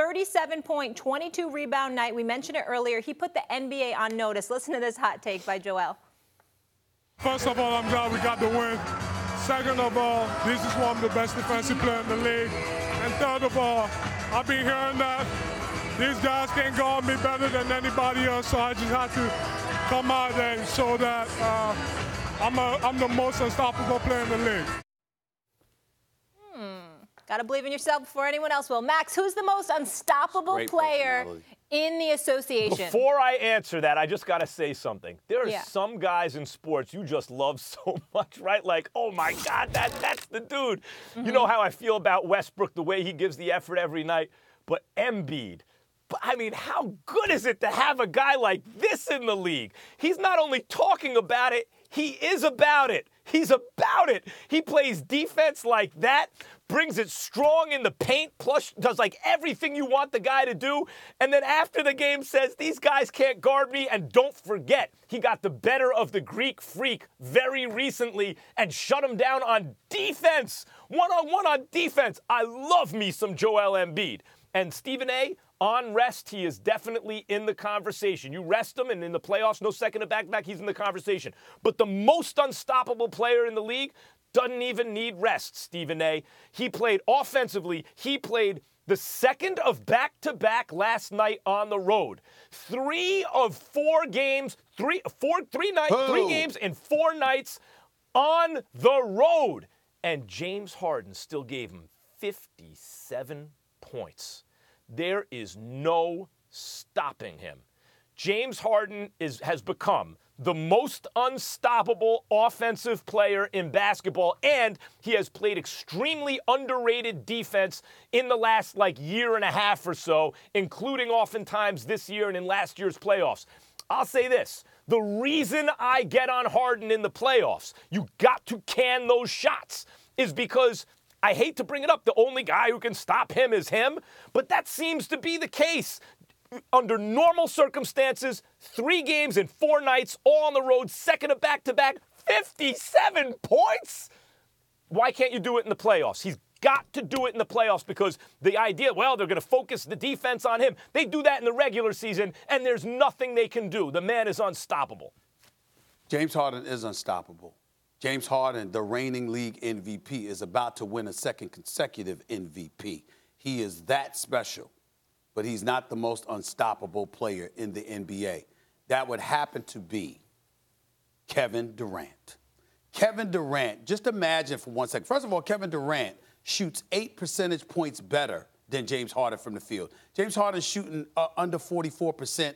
37-point, 22-rebound night. We mentioned it earlier. He put the NBA on notice. Listen to this hot take by Joel. First of all, I'm glad we got the win. Second of all, this is one of the best defensive players in the league. And third of all, I've been hearing that these guys can't guard me better than anybody else, so I just had to come out and show that I'm the most unstoppable player in the league. Got to believe in yourself before anyone else will. Max, who's the most unstoppable player in the association? Before I answer that, I just got to say something. There are some guys in sports you just love so much, right? Like, oh, my God, that's the dude. You know how I feel about Westbrook, the way he gives the effort every night. But Embiid, I mean, how good is it to have a guy like this in the league? He's not only talking about it, he is about it. He's about it. He plays defense like that, brings it strong in the paint, plus does like everything you want the guy to do. And then after the game says, these guys can't guard me. And don't forget, he got the better of the Greek Freak very recently and shut him down on defense. One-on-one on defense. I love me some Joel Embiid. And Stephen A., on rest, he is definitely in the conversation. You rest him, and in the playoffs, no second to back-to-back, he's in the conversation. But the most unstoppable player in the league doesn't even need rest, Stephen A. He played offensively. He played the second of back-to-back last night on the road. 3 of 4 games, three games in 4 nights on the road. And James Harden still gave him 57 points. There is no stopping him. James Harden has become the most unstoppable offensive player in basketball, and he has played extremely underrated defense in the last year and a half or so, including oftentimes this year and in last year's playoffs. I'll say this. The reason I get on Harden in the playoffs, you got to can those shots, is because I hate to bring it up, the only guy who can stop him is him, but that seems to be the case. Under normal circumstances, 3 games in 4 nights, all on the road, second of back-to-back, 57 points? Why can't you do it in the playoffs? He's got to do it in the playoffs because the idea, well, they're going to focus the defense on him. They do that in the regular season, and there's nothing they can do. The man is unstoppable. James Harden is unstoppable. James Harden, the reigning league MVP, is about to win a second consecutive MVP. He is that special, but he's not the most unstoppable player in the NBA. That would happen to be Kevin Durant. Kevin Durant, just imagine for 1 second. First of all, Kevin Durant shoots 8 percentage points better than James Harden from the field. James Harden's shooting under 44%.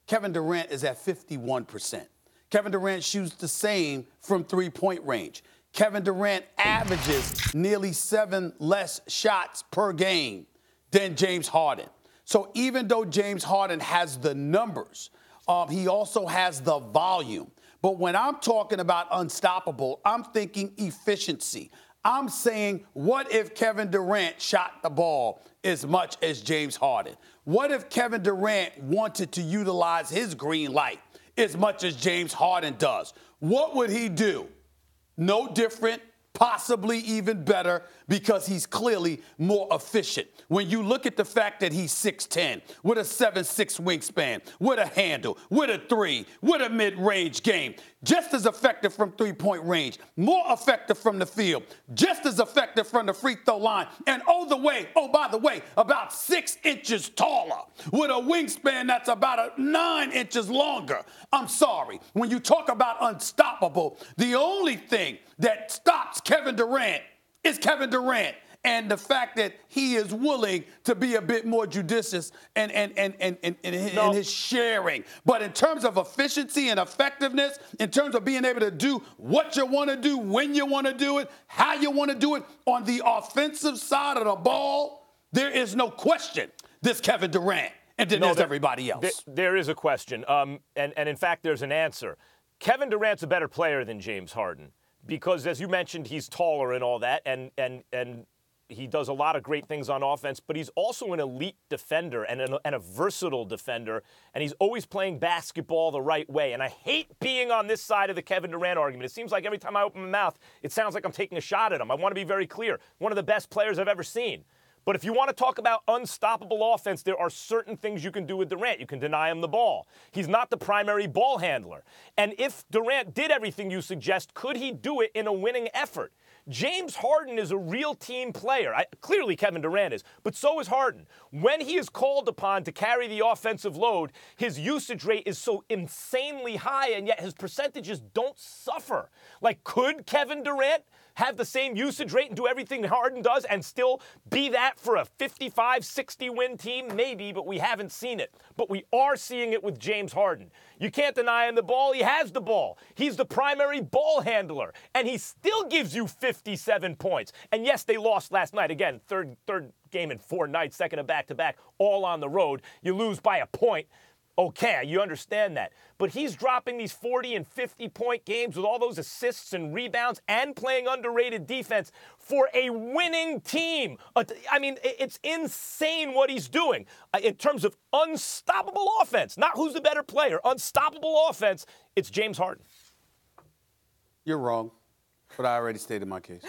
Kevin Durant is at 51%. Kevin Durant shoots the same from three-point range. Kevin Durant averages nearly 7 less shots per game than James Harden. So even though James Harden has the numbers, he also has the volume. But when I'm talking about unstoppable, I'm thinking efficiency. I'm saying, what if Kevin Durant shot the ball as much as James Harden? What if Kevin Durant wanted to utilize his green light as much as James Harden does? What would he do? No different, possibly even better, because he's clearly more efficient. When you look at the fact that he's 6'10", with a 7'6" wingspan, with a handle, with a 3, with a mid-range game, just as effective from three-point range, more effective from the field, just as effective from the free throw line, and by the way, about 6 inches taller, with a wingspan that's about 9 inches longer. I'm sorry, when you talk about unstoppable, the only thing that stops Kevin Durant is Kevin Durant. And the fact that he is willing to be a bit more judicious in his sharing. But in terms of efficiency and effectiveness, in terms of being able to do what you want to do, when you want to do it, how you want to do it, on the offensive side of the ball, there is no question this Kevin Durant. And then there's everybody else. There is a question. And in fact, there's an answer. Kevin Durant's a better player than James Harden because, as you mentioned, he's taller and all that. And he does a lot of great things on offense, but he's also an elite defender and a versatile defender, and he's always playing basketball the right way. And I hate being on this side of the Kevin Durant argument. It seems like every time I open my mouth, it sounds like I'm taking a shot at him. I want to be very clear. One of the best players I've ever seen. But if you want to talk about unstoppable offense, there are certain things you can do with Durant. You can deny him the ball. He's not the primary ball handler. And if Durant did everything you suggest, could he do it in a winning effort? James Harden is a real team player. Clearly, Kevin Durant is, but so is Harden. When he is called upon to carry the offensive load, his usage rate is so insanely high, and yet his percentages don't suffer. Like, could Kevin Durant have the same usage rate and do everything Harden does and still be that for a 55-60 win team? Maybe, but we haven't seen it. But we are seeing it with James Harden. You can't deny him the ball. He has the ball. He's the primary ball handler, and he still gives you 57 points. And yes, they lost last night. Again, third game in 4 nights, second of back-to-back, all on the road. You lose by a point. Okay, you understand that. But he's dropping these 40 and 50-point games with all those assists and rebounds and playing underrated defense for a winning team. I mean, it's insane what he's doing in terms of unstoppable offense. Not who's the better player. Unstoppable offense, it's James Harden. You're wrong, but I already stated my case.